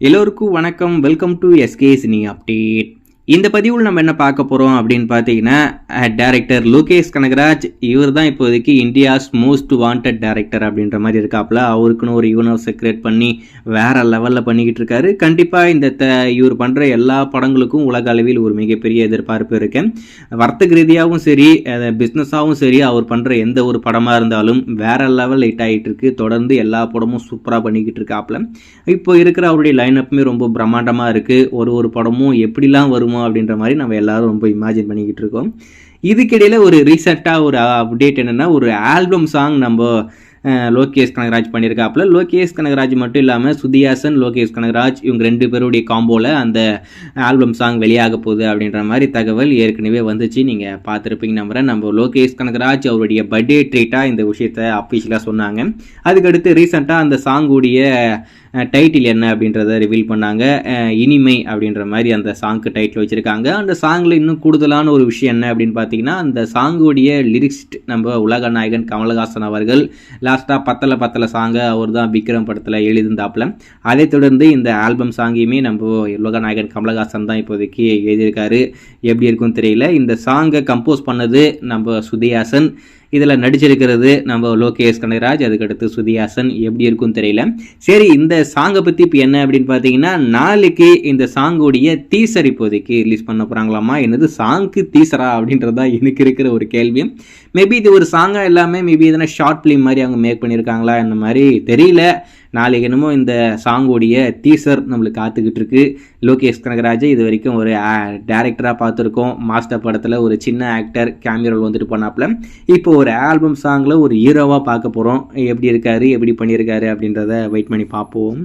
எல்லோருக்கும் வணக்கம். Welcome to SK cine update. இந்த பதிவில் நம்ம என்ன பார்க்க போகிறோம் அப்படின்னு பார்த்தீங்கன்னா, டைரக்டர் லோகேஷ் கனகராஜ் இவர் தான் இப்போதைக்கு இந்தியாஸ் மோஸ்ட் வாண்டட் டைரக்டர் அப்படின்ற மாதிரி இருக்காப்புல. அவருக்குன்னு ஒரு யூனிவர்ஸை கிரியேட் பண்ணி வேற லெவலில் பண்ணிக்கிட்டு இருக்காரு. கண்டிப்பாக இவர் பண்ணுற எல்லா படங்களுக்கும் உலக அளவில் ஒரு மிகப்பெரிய எதிர்பார்ப்பு இருக்கு. வர்த்தக ரீதியாகவும் சரி, பிஸ்னஸாகவும் சரி, அவர் பண்ணுற எந்த ஒரு படமாக இருந்தாலும் வேற லெவல் ஹிட் ஆகிட்டு இருக்கு. தொடர்ந்து எல்லா படமும் சூப்பராக பண்ணிக்கிட்டு இருக்காப்புல. இப்போ இருக்கிற அவருடைய லைனப்புமே ரொம்ப பிரம்மாண்டமாக இருக்குது. ஒரு படமும் எப்படிலாம் வருமோ அப்படின்ற மாதிரி நம்ம எல்லாரும் ரொம்ப இமேஜின் பண்ணிக்கிட்டு இருக்கோம். இதுக்கிடையில் ஒரு ரீசெண்டாக ஒரு அப்டேட் என்னென்னா, ஒரு ஆல்பம் சாங் நம்ம லோகேஷ் கனகராஜ் பண்ணியிருக்காப்புல. லோகேஷ் கனகராஜ் மட்டும் இல்லாமல் சுதிஹாசன், லோகேஷ் கனகராஜ் இவங்க 2 பேருடைய காம்போவில் அந்த ஆல்பம் சாங் வெளியாக போகுது அப்படின்ற மாதிரி தகவல் ஏற்கனவே வந்துச்சு. நீங்கள் பார்த்துருப்பீங்க நம்புகிறேன். நம்ம லோகேஷ் கனகராஜ் அவருடைய பர்த்டே ட்ரீட்டாக இந்த விஷயத்தை அஃபிஷியலாக சொன்னாங்க. அதுக்கடுத்து ரீசெண்டாக அந்த சாங்குடைய டைட்டில் என்ன அப்படின்றத ரிவீல் பண்ணாங்க. இனிமை அப்படின்ற மாதிரி அந்த சாங்க்கு டைட்டில் வச்சுருக்காங்க. அந்த சாங்கில் இன்னும் கூடுதலான ஒரு விஷயம் என்ன அப்படின்னு பார்த்தீங்கன்னா, அந்த சாங்குடைய லிரிக்ஸ்ட் நம்ம உலக நாயகன் கமலஹாசன் அவர்கள் லாஸ்ட்டாக பத்தல சாங்கை அவர் தான் விக்ரம் படத்தில் எழுதியிருந்தாப்புல. அதை தொடர்ந்து இந்த ஆல்பம் சாங்கையுமே நம்ம உலக நாயகன் கமலஹாசன் தான் இப்போதைக்கு எழுதியிருக்காரு. எப்படி இருக்குன்னு தெரியல. இந்த சாங்கை கம்போஸ் பண்ணது நம்ம சுதிஹாசன், இதில் நடிச்சிருக்கிறது நம்ம லோகேஷ் கனகராஜ், அதுக்கடுத்து சுதிஹாசன். எப்படி இருக்குன்னு தெரியல. சரி, இந்த சாங்கை பற்றி இப்போ என்ன அப்படின்னு பார்த்தீங்கன்னா, நாளைக்கு இந்த சாங்குடைய டீசர் இப்போதைக்கு ரிலீஸ் பண்ண போகிறாங்களாமா. என்னது சாங்க்கு டீசரா அப்படின்றதா எனக்கு இருக்கிற ஒரு கேள்வி. மேபி இது ஒரு சாங்காக எல்லாமே மேபி எதனா ஷார்ட் ஃபிலிம் மாதிரி அவங்க மேக் பண்ணியிருக்காங்களா இந்த மாதிரி தெரியல. நாளைக்கு என்னமோ இந்த சாங்கோடைய டீசர் நம்மளுக்கு காத்துக்கிட்டு இருக்கு. லோகேஷ் கனகராஜை இது வரைக்கும் ஒரு டைரக்டராக பார்த்துருக்கோம். மாஸ்டர் படத்தில் ஒரு சின்ன ஆக்டர் கேமியோ ரோல் வந்துட்டு பண்ணாப்புல. இப்போ ஒரு ஆல்பம் சாங்கில் ஒரு ஹீரோவாக பார்க்க போகிறோம். எப்படி இருக்காரு, எப்படி பண்ணியிருக்காரு அப்படின்றத வெயிட் பண்ணி பார்ப்போம்.